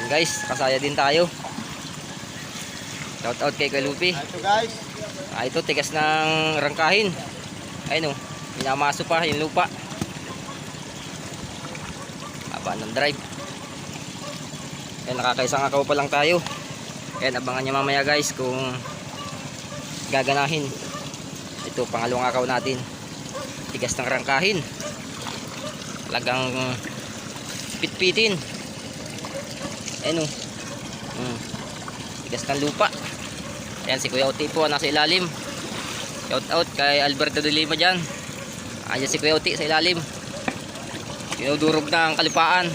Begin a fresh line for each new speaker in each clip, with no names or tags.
Yan guys, kasaya din tayo. Shout out kay Kuya Lupi.
Ito guys.
Ito tigas ng rangkahin. Ayun oh, minamaso pa yung lupa. Haba ng drive. Yan, nakakaisang akaw pa lang tayo. Yan, abangan nyo mamaya guys kung gaganahin. Ito, pangalawang akaw natin. Tigas ng rangkahin. Talagang pitpitin. Ayun oh. Tigas ng lupa. Ayan si Kuya Uti po nasa ilalim. Shout out kay Alberto de Lima dyan. Ayan si Kuya Uti sa ilalim. Pinudurog na ang kalupaan.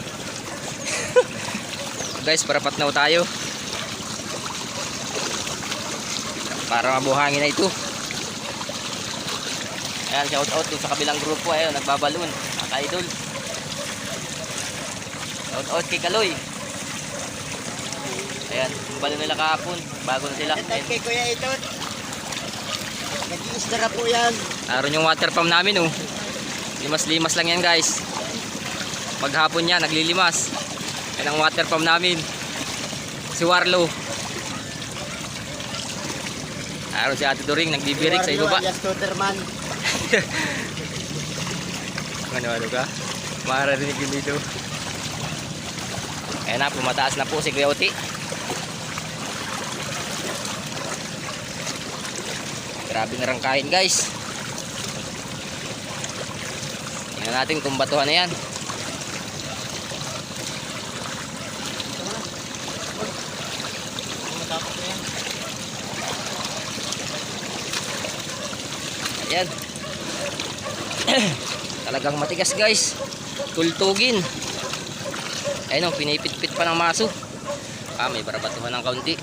Guys, parapat na tayo para mabuhangin na ito. Ayan, shout out dun sa kabilang grupo. Ayun, nagbabalon mga ka-idol. Shout out kay Kaloy. Ayan, yung balon nila kahapon, bago na sila.
Shout out kay Kuya Itot. Nag-iisda na po yan.
Aron yung water pump namin oh. Limas-limas lang yan guys. Maghapon yan, naglilimas. Yan ang water pump namin. Si Warlo. Aron si Ate Doring, nagbibirik sa ibaba.
Alias Tuterman.
Ano ka? Mararinig yun dito. Ayan na, pumataas na po si Kuya Uti. Grabe na rangkahin guys. Tingnan natin kung batuhan na yan. Ayan. Talagang matigas guys. Tultugin. Ayun o, pinipit-pit pa ng maso. May barabatuhan ng kaunti.